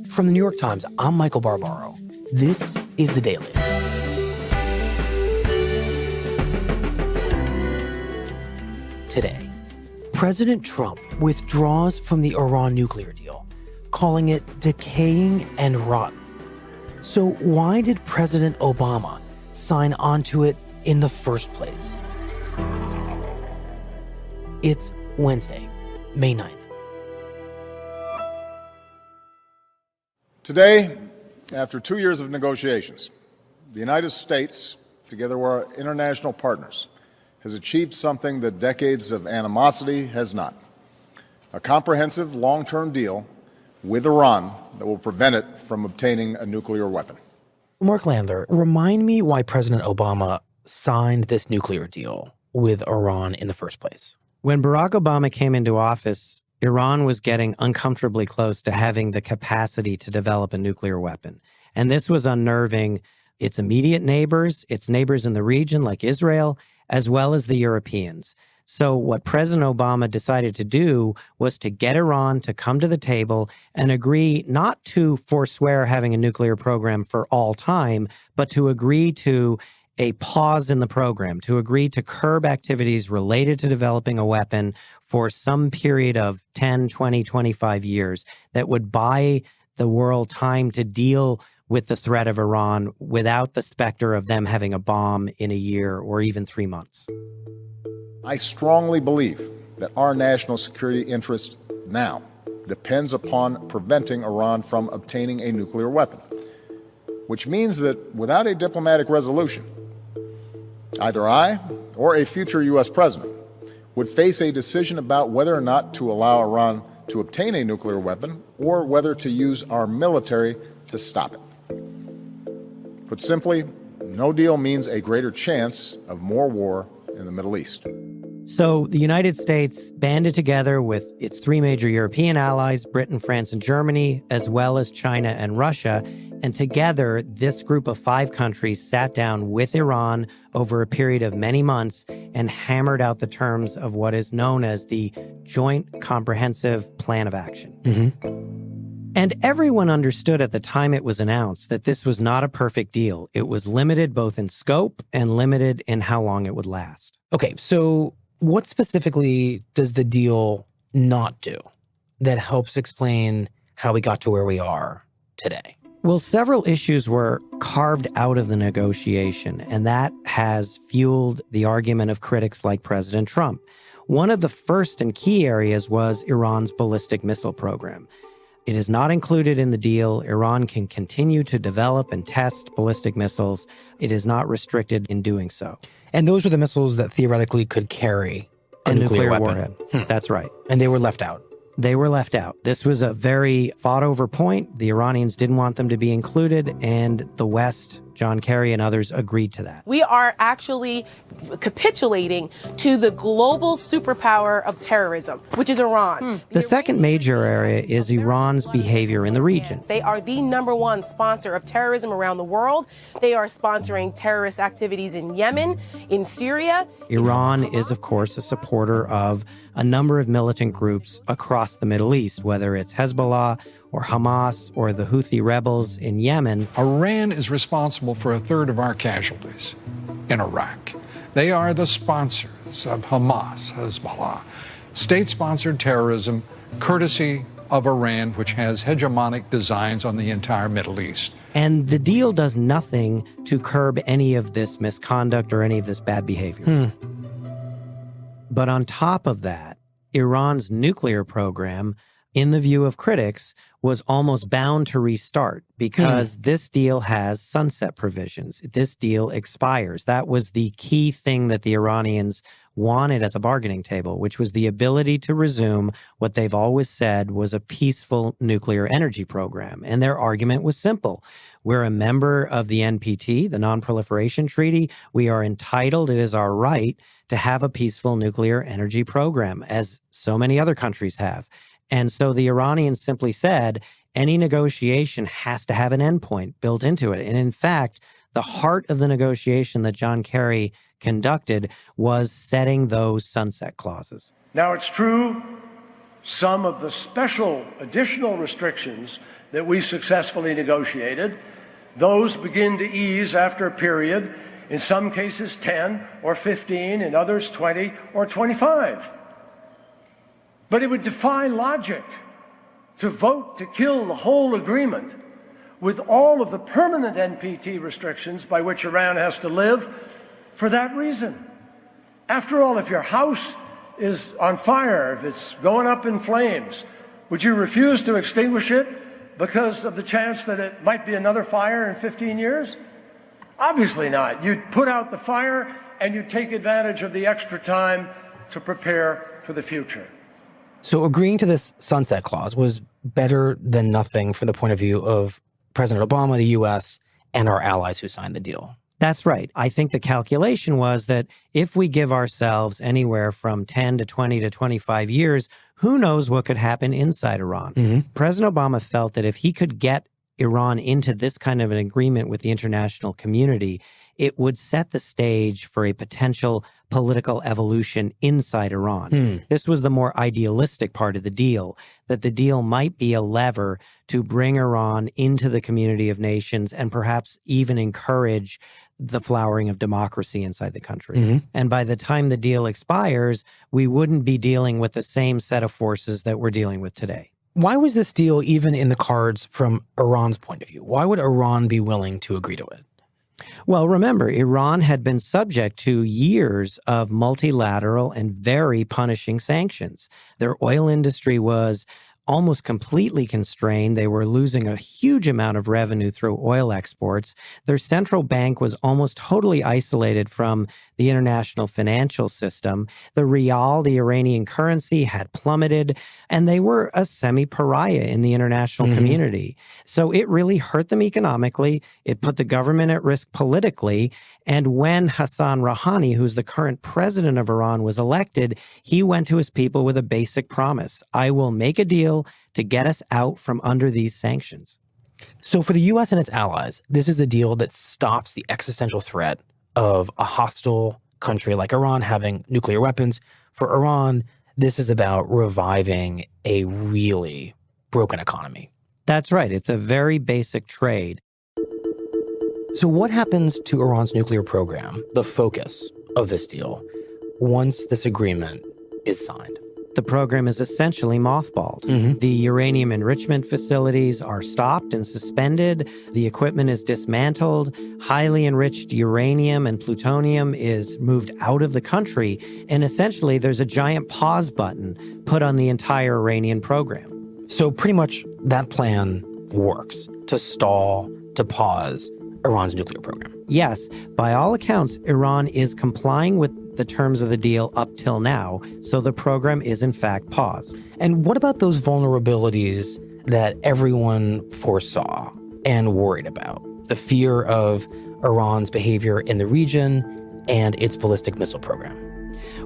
From the New York Times, I'm Michael Barbaro. This is The Daily. Today, President Trump withdraws from the Iran nuclear deal, calling it decaying and rotten. So why did President Obama sign onto it in the first place? It's Wednesday, May 9th. Today, after 2 years of negotiations, the United States, together with our international partners, has achieved something that decades of animosity has not: a comprehensive long-term deal with Iran that will prevent it from obtaining a nuclear weapon. Mark Landler, remind me why President Obama signed this nuclear deal with Iran in the first place. When Barack Obama came into office, Iran was getting uncomfortably close to having the capacity to develop a nuclear weapon. And this was unnerving its immediate neighbors, its neighbors in the region like Israel, as well as the Europeans. So what President Obama decided to do was to get Iran to come to the table and agree not to forswear having a nuclear program for all time, but to agree to a pause in the program, to agree to curb activities related to developing a weapon for some period of 10, 20, 25 years that would buy the world time to deal with the threat of Iran without the specter of them having a bomb in a year or even 3 months. I strongly believe that our national security interest now depends upon preventing Iran from obtaining a nuclear weapon, which means that without a diplomatic resolution, either I or a future U.S. president would face a decision about whether or not to allow Iran to obtain a nuclear weapon or whether to use our military to stop it. Put simply, no deal means a greater chance of more war in the Middle East. So the United States banded together with its three major European allies, Britain, France, and Germany, as well as China and Russia. And together, this group of 5 countries sat down with Iran over a period of many months and hammered out the terms of what is known as the Joint Comprehensive Plan of Action. And everyone understood at the time it was announced that this was not a perfect deal. It was limited both in scope and limited in how long it would last. Okay, so what specifically does the deal not do that helps explain how we got to where we are today? Well, several issues were carved out of the negotiation, and that has fueled the argument of critics like President Trump. One of the first and key areas was Iran's ballistic missile program. It is not included in the deal. Iran can continue to develop and test ballistic missiles. It is not restricted in doing so. And those are the missiles that theoretically could carry a nuclear weapon. Warhead. That's right. And they were left out. They were left out. This was a very fought-over point. The Iranians didn't want them to be included, and the West, John Kerry and others, agreed to that. We are actually capitulating to the global superpower of terrorism, which is Iran. The second major area is Iran's behavior in the region. They are the #1 sponsor of terrorism around the world. They are sponsoring terrorist activities in Yemen, in Syria. Iran is, of course, a supporter of a number of militant groups across the Middle East, whether it's Hezbollah or Hamas or the Houthi rebels in Yemen. Iran is responsible for 1/3 of our casualties in Iraq. They are the sponsors of Hamas, Hezbollah, state-sponsored terrorism, courtesy of Iran, which has hegemonic designs on the entire Middle East. And the deal does nothing to curb any of this misconduct or any of this bad behavior. But on top of that, Iran's nuclear program, in the view of critics, was almost bound to restart because this deal has sunset provisions. This deal expires. That was the key thing that the Iranians wanted at the bargaining table, which was the ability to resume what they've always said was a peaceful nuclear energy program. And their argument was simple. We're a member of the NPT, the Non-Proliferation Treaty. We are entitled, it is our right, to have a peaceful nuclear energy program, as so many other countries have. And so the Iranians simply said, any negotiation has to have an endpoint built into it. And in fact, the heart of the negotiation that John Kerry conducted was setting those sunset clauses. Now, it's true some of the special additional restrictions that we successfully negotiated. Those begin to ease after a period, in some cases 10 or 15, in others 20 or 25. But it would defy logic to vote to kill the whole agreement with all of the permanent NPT restrictions by which Iran has to live for that reason. After all, if your house is on fire, if it's going up in flames, would you refuse to extinguish it because of the chance that it might be another fire in 15 years? Obviously not. You'd put out the fire and you'd take advantage of the extra time to prepare for the future. So agreeing to this sunset clause was better than nothing from the point of view of President Obama, the U.S., and our allies who signed the deal. That's right. I think the calculation was that if we give ourselves anywhere from 10 to 20 to 25 years, who knows what could happen inside Iran. Mm-hmm. President Obama felt that if he could get Iran into this kind of an agreement with the international community, it would set the stage for a potential political evolution inside Iran. This was the more idealistic part of the deal, that the deal might be a lever to bring Iran into the community of nations and perhaps even encourage the flowering of democracy inside the country. Mm-hmm. And by the time the deal expires, we wouldn't be dealing with the same set of forces that we're dealing with today. Why was this deal even in the cards from Iran's point of view? Why would Iran be willing to agree to it? Well, remember, Iran had been subject to years of multilateral and very punishing sanctions. Their oil industry was almost completely constrained. They were losing a huge amount of revenue through oil exports. Their central bank was almost totally isolated from the international financial system. The rial, the Iranian currency, had plummeted, and they were a semi-pariah in the international community. So it really hurt them economically. It put the government at risk politically. And when Hassan Rouhani, who's the current president of Iran, was elected, he went to his people with a basic promise: I will make a deal to get us out from under these sanctions. So for the U.S. and its allies, this is a deal that stops the existential threat of a hostile country like Iran having nuclear weapons. For Iran, this is about reviving a really broken economy. That's right. It's a very basic trade. So what happens to Iran's nuclear program, the focus of this deal, once this agreement is signed? The program is essentially mothballed. The uranium enrichment facilities are stopped and suspended. The equipment is dismantled. Highly enriched uranium and plutonium is moved out of the country. And essentially, there's a giant pause button put on the entire Iranian program. So pretty much that plan works to stall, to pause Iran's nuclear program. Yes, by all accounts, Iran is complying with the terms of the deal up till now, so the program is in fact paused. And what about those vulnerabilities that everyone foresaw and worried about? The fear of Iran's behavior in the region and its ballistic missile program.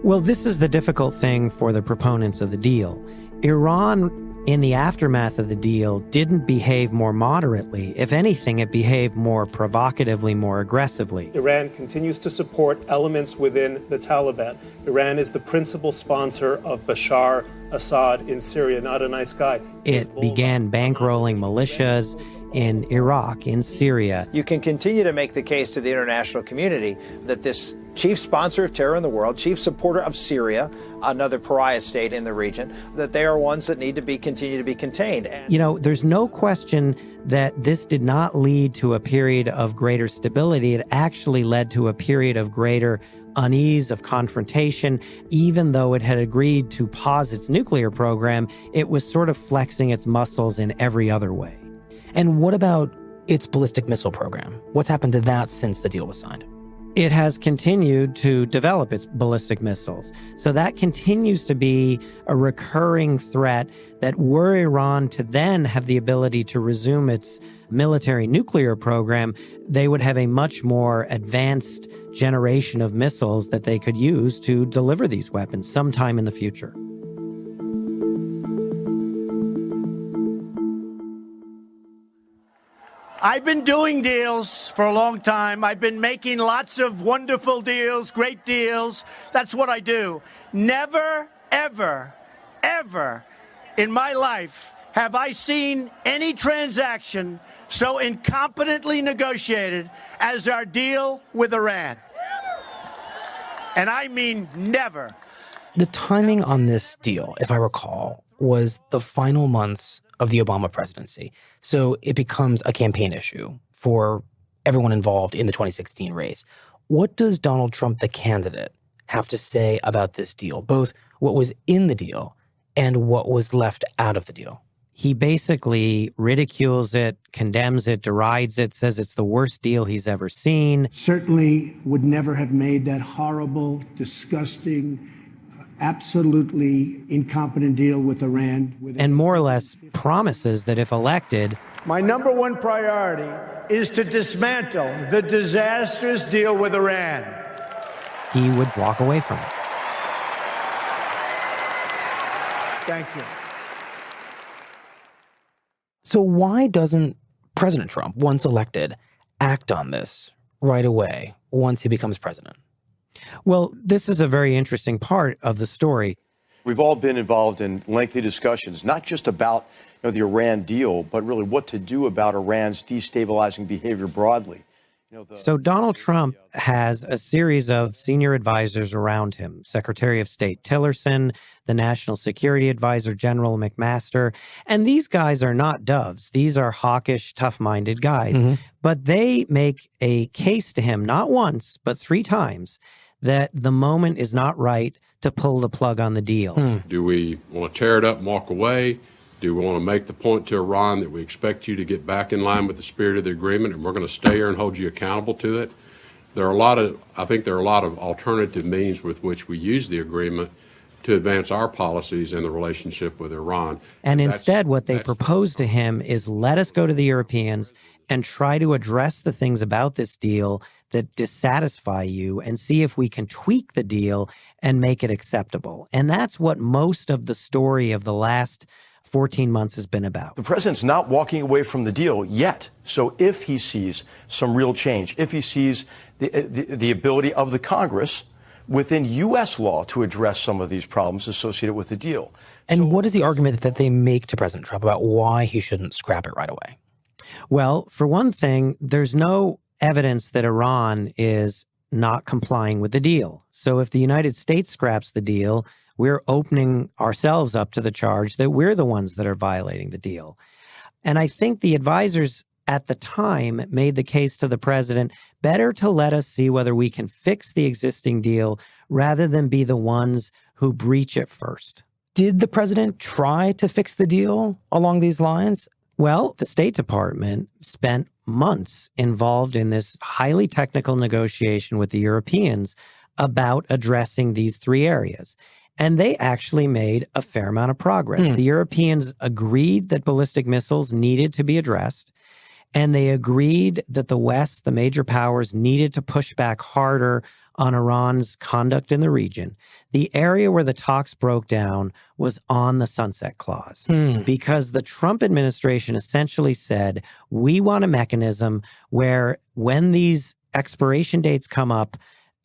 Well, this is the difficult thing for the proponents of the deal. Iran, in the aftermath of the deal, didn't behave more moderately. If anything, it behaved more provocatively, more aggressively. Iran continues to support elements within the Taliban. Iran is the principal sponsor of Bashar Assad in Syria, not a nice guy. It began bankrolling militias in Iraq, in Syria. You can continue to make the case to the international community that this chief sponsor of terror in the world, chief supporter of Syria, another pariah state in the region, that they are ones that need to continue to be contained. You know, there's no question that this did not lead to a period of greater stability. It actually led to a period of greater unease, of confrontation. Even though it had agreed to pause its nuclear program, it was sort of flexing its muscles in every other way. And what about its ballistic missile program? What's happened to that since the deal was signed? It has continued to develop its ballistic missiles. So that continues to be a recurring threat that were Iran to then have the ability to resume its military nuclear program, they would have a much more advanced generation of missiles that they could use to deliver these weapons sometime in the future. I've been doing deals for a long time. I've been making lots of wonderful deals, great deals. That's what I do. Never, ever, ever in my life have I seen any transaction so incompetently negotiated as our deal with Iran. And I mean never. The timing on this deal, if I recall, was the final months of the Obama presidency. So it becomes a campaign issue for everyone involved in the 2016 race. What does Donald Trump, the candidate, have to say about this deal, both what was in the deal and what was left out of the deal? He basically ridicules it, condemns it, derides it, says it's the worst deal he's ever seen. Certainly would never have made that horrible, disgusting, absolutely incompetent deal with Iran. And more or less promises that if elected, My number one priority is to dismantle the disastrous deal with Iran. he would walk away from it. Thank you. So why doesn't President Trump, once elected, act on this right away once he becomes president? Well, this is a very interesting part of the story. We've all been involved in lengthy discussions, not just about the Iran deal, but really what to do about Iran's destabilizing behavior broadly. So Donald Trump has a series of senior advisors around him, Secretary of State Tillerson, the National Security Advisor General McMaster, and these guys are not doves. These are hawkish, tough-minded guys. But they make a case to him, not once, but 3 times, that the moment is not right to pull the plug on the deal. Do we want to tear it up and walk away? Do we want to make the point to Iran that we expect you to get back in line with the spirit of the agreement and we're going to stay here and hold you accountable to it? I think there are a lot of alternative means with which we use the agreement to advance our policies in the relationship with Iran. And instead, what they propose to him is let us go to the Europeans and try to address the things about this deal that dissatisfy you and see if we can tweak the deal and make it acceptable. And that's what most of the story of the last 14 months has been about. The president's not walking away from the deal yet. So if he sees some real change, if he sees the ability of the Congress within U.S. law to address some of these problems associated with the deal. And what is the argument that they make to President Trump about why he shouldn't scrap it right away? Well, for one thing, there's no evidence that Iran is not complying with the deal. So if the United States scraps the deal, we're opening ourselves up to the charge that we're the ones that are violating the deal. And I think the advisors at the time made the case to the president, better to let us see whether we can fix the existing deal rather than be the ones who breach it first. Did the president try to fix the deal along these lines? Well, the State Department spent months involved in this highly technical negotiation with the Europeans about addressing these 3 areas. And they actually made a fair amount of progress. The Europeans agreed that ballistic missiles needed to be addressed. And they agreed that the West, the major powers, needed to push back harder on Iran's conduct in the region. The area where the talks broke down was on the Sunset Clause, because the Trump administration essentially said, we want a mechanism where when these expiration dates come up,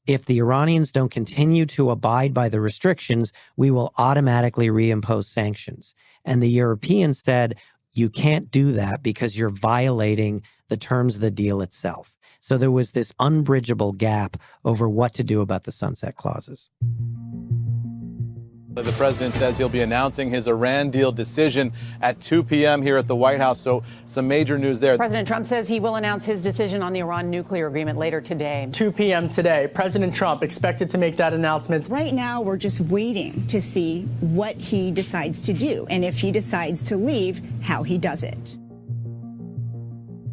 if the Iranians don't continue to abide by the restrictions, we will automatically reimpose sanctions. And the Europeans said, you can't do that because you're violating the terms of the deal itself. So there was this unbridgeable gap over what to do about the sunset clauses. The president says he'll be announcing his Iran deal decision at 2 p.m. here at the White House. So some major news there. President Trump says he will announce his decision on the Iran nuclear agreement later today. 2 p.m. today. President Trump expected to make that announcement. Right now, we're just waiting to see what he decides to do. And if he decides to leave, how he does it.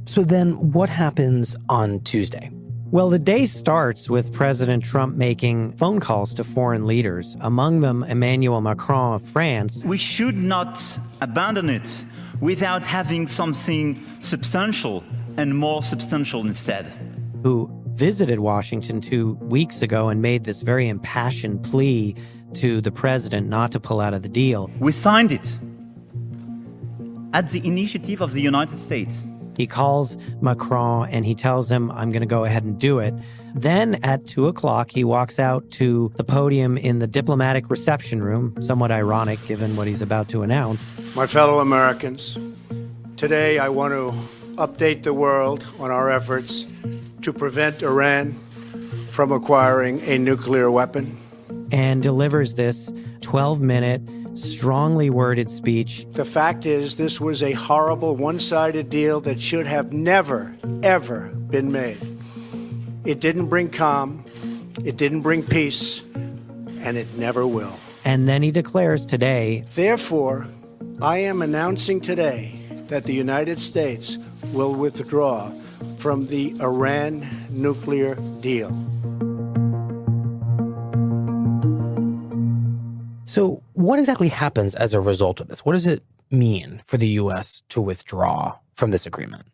So then what happens on Tuesday? Well, the day starts with President Trump making phone calls to foreign leaders, among them Emmanuel Macron of France. We should not abandon it without having something substantial and more substantial instead. Who visited Washington 2 weeks ago and made this very impassioned plea to the president not to pull out of the deal. We signed it at the initiative of the United States. He calls Macron and he tells him, I'm going to go ahead and do it. Then at 2 o'clock, he walks out to the podium in the diplomatic reception room, somewhat ironic given what he's about to announce. My fellow Americans, today I want to update the world on our efforts to prevent Iran from acquiring a nuclear weapon. And delivers this 12-minute, strongly worded speech. The fact is, this was a horrible, one-sided deal that should have never, ever been made. It didn't bring calm, it didn't bring peace, and it never will. And then he declares today, therefore, I am announcing today that the United States will withdraw from the Iran nuclear deal. So what exactly happens as a result of this? What does it mean for the U.S. to withdraw from this agreement?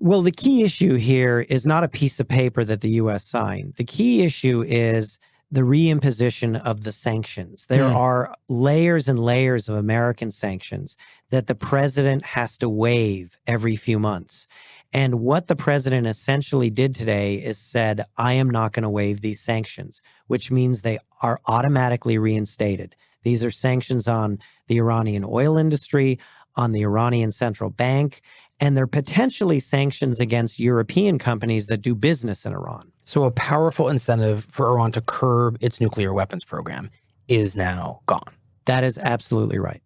Well, the key issue here is not a piece of paper that the U.S. signed. The key issue is the reimposition of the sanctions. There are layers and layers of American sanctions that the president has to waive every few months. And what the president essentially did today is said, I am not going to waive these sanctions, which means they are automatically reinstated. These are sanctions on the Iranian oil industry, on the Iranian central bank, and they're potentially sanctions against European companies that do business in Iran. So a powerful incentive for Iran to curb its nuclear weapons program is now gone. That is absolutely right.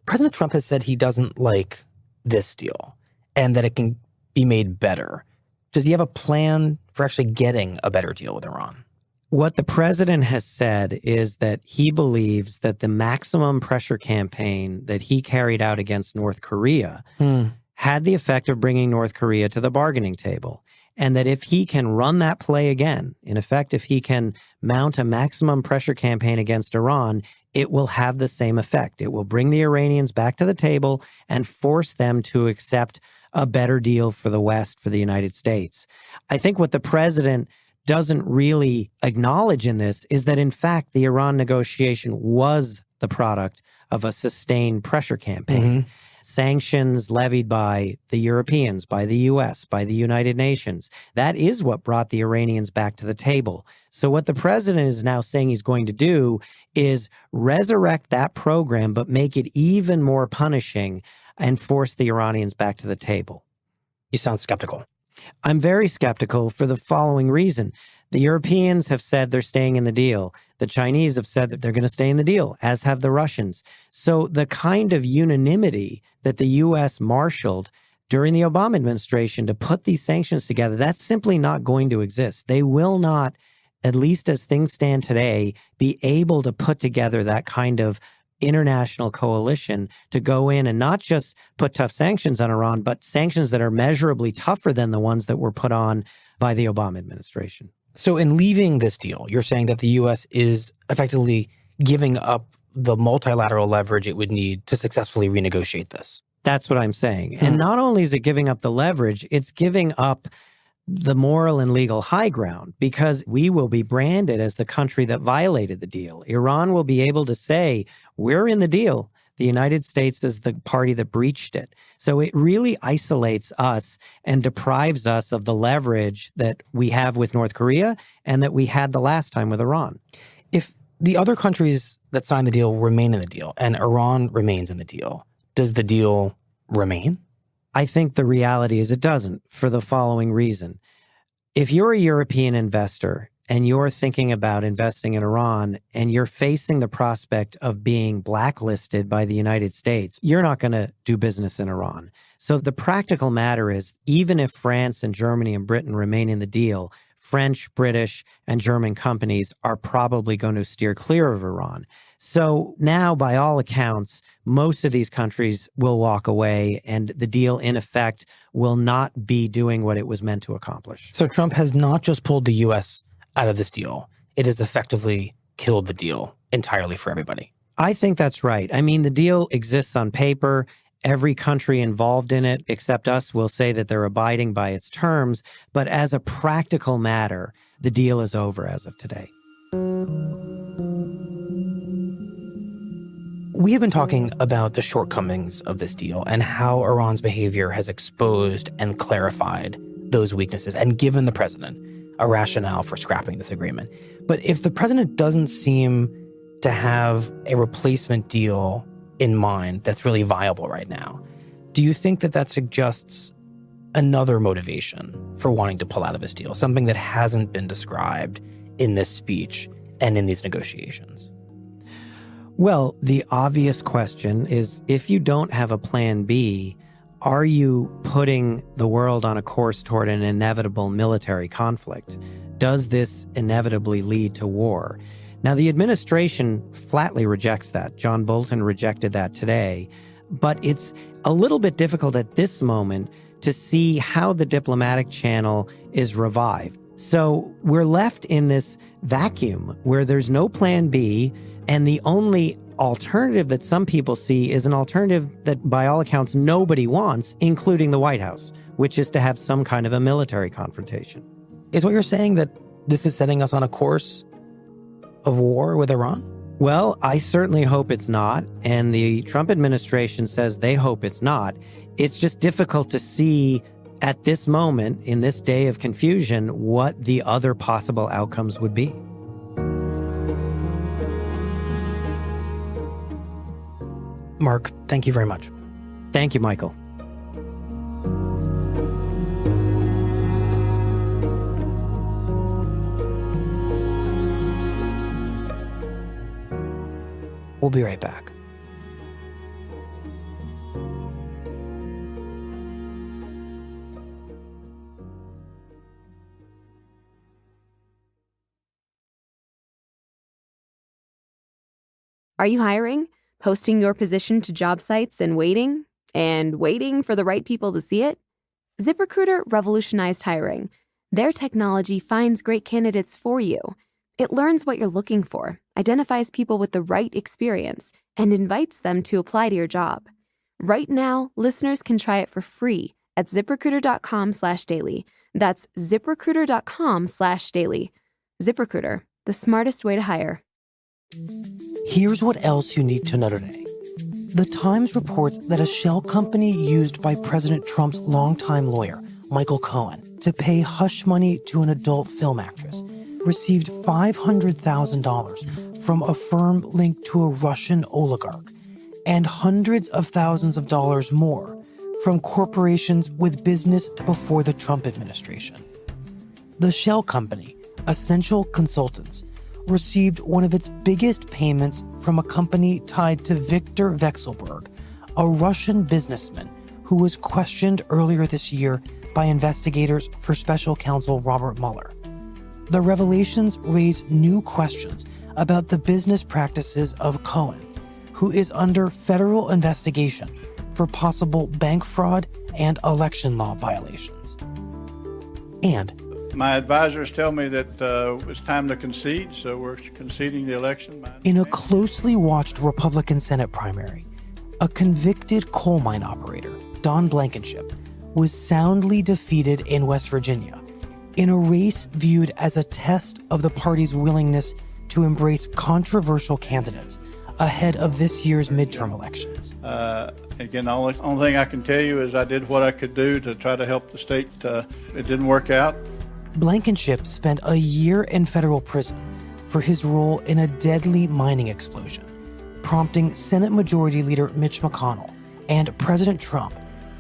President Trump has said he doesn't like this deal and that it can be made better. Does he have a plan for actually getting a better deal with Iran? What the president has said is that he believes that the maximum pressure campaign that he carried out against North Korea had the effect of bringing North Korea to the bargaining table. And that if he can run that play again, in effect, if he can mount a maximum pressure campaign against Iran, it will have the same effect. It will bring the Iranians back to the table and force them to accept a better deal for the West, for the United States. I think what the president doesn't really acknowledge in this is that, in fact, the Iran negotiation was the product of a sustained pressure campaign. Sanctions levied by the Europeans, by the U.S., by the United Nations. That is what brought the Iranians back to the table. So what the president is now saying he's going to do is resurrect that program, but make it even more punishing and force the Iranians back to the table. You sound skeptical. I'm very skeptical for the following reason. The Europeans have said they're staying in the deal. The Chinese have said that they're going to stay in the deal, as have the Russians. So the kind of unanimity that the U.S. marshaled during the Obama administration to put these sanctions together, that's simply not going to exist. They will not, at least as things stand today, be able to put together that kind of international coalition to go in and not just put tough sanctions on Iran, but sanctions that are measurably tougher than the ones that were put on by the Obama administration. So in leaving this deal, you're saying that the U.S. is effectively giving up the multilateral leverage it would need to successfully renegotiate this. That's what I'm saying. And not only is it giving up the leverage, it's giving up the moral and legal high ground, because we will be branded as the country that violated the deal. Iran will be able to say, we're in the deal. The United States is the party that breached it. So it really isolates us and deprives us of the leverage that we have with North Korea and that we had the last time with Iran. If the other countries that signed the deal remain in the deal and Iran remains in the deal, does the deal remain? I think the reality is it doesn't, for the following reason. If you're a European investor and you're thinking about investing in Iran and you're facing the prospect of being blacklisted by the United States, you're not going to do business in Iran. So the practical matter is, even if France and Germany and Britain remain in the deal, French, British, and German companies are probably going to steer clear of Iran. So now, by all accounts, most of these countries will walk away, and the deal, in effect, will not be doing what it was meant to accomplish. So Trump has not just pulled the U.S. out of this deal. It has effectively killed the deal entirely for everybody. I think that's right. I mean, the deal exists on paper. Every country involved in it, except us, will say that they're abiding by its terms. But as a practical matter, the deal is over as of today. We have been talking about the shortcomings of this deal and how Iran's behavior has exposed and clarified those weaknesses and given the president a rationale for scrapping this agreement. But if the president doesn't seem to have a replacement deal in mind that's really viable right now, do you think that that suggests another motivation for wanting to pull out of this deal, something that hasn't been described in this speech and in these negotiations? Well, the obvious question is, if you don't have a plan B, are you putting the world on a course toward an inevitable military conflict? Does this inevitably lead to war? Now, the administration flatly rejects that. John Bolton rejected that today. But it's a little bit difficult at this moment to see how the diplomatic channel is revived. So we're left in this vacuum where there's no plan B, and the only alternative that some people see is an alternative that, by all accounts, nobody wants, including the White House, which is to have some kind of a military confrontation. Is what you're saying that this is setting us on a course of war with Iran? Well, I certainly hope it's not, and the Trump administration says they hope it's not. It's just difficult to see at this moment, in this day of confusion, what the other possible outcomes would be. Mark, thank you very much. Thank you, Michael. We'll be right back. Are you hiring? Posting your position to job sites and waiting for the right people to see it? ZipRecruiter revolutionized hiring. Their technology finds great candidates for you. It learns what you're looking for, identifies people with the right experience, and invites them to apply to your job. Right now, listeners can try it for free at ZipRecruiter.com/daily. That's ZipRecruiter.com/daily. ZipRecruiter, the smartest way to hire. Here's what else you need to know today. The Times reports that a shell company used by President Trump's longtime lawyer, Michael Cohen, to pay hush money to an adult film actress received $500,000 from a firm linked to a Russian oligarch and hundreds of thousands of dollars more from corporations with business before the Trump administration. The shell company, Essential Consultants, received one of its biggest payments from a company tied to Viktor Vekselberg, a Russian businessman who was questioned earlier this year by investigators for special counsel Robert Mueller. The revelations raise new questions about the business practices of Cohen, who is under federal investigation for possible bank fraud and election law violations. And my advisors tell me that it's time to concede, so we're conceding the election. In a closely watched Republican Senate primary, a convicted coal mine operator, Don Blankenship, was soundly defeated in West Virginia in a race viewed as a test of the party's willingness to embrace controversial candidates ahead of this year's midterm elections. Again, the only thing I can tell you is I did what I could do to try to help the state. It didn't work out. Blankenship spent a year in federal prison for his role in a deadly mining explosion, prompting Senate Majority Leader Mitch McConnell and President Trump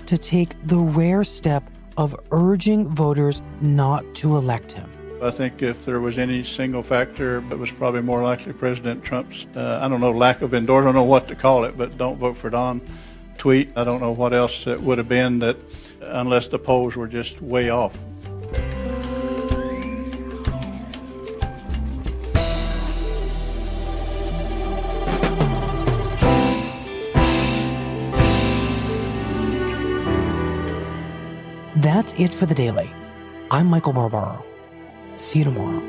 to take the rare step of urging voters not to elect him. I think if there was any single factor, it was probably more likely President Trump's, I don't know, lack of endorsement, I don't know what to call it, but don't vote for Don tweet. I don't know what else it would have been, that unless the polls were just way off. That's it for the Daily. I'm Michael Barbaro. See you tomorrow.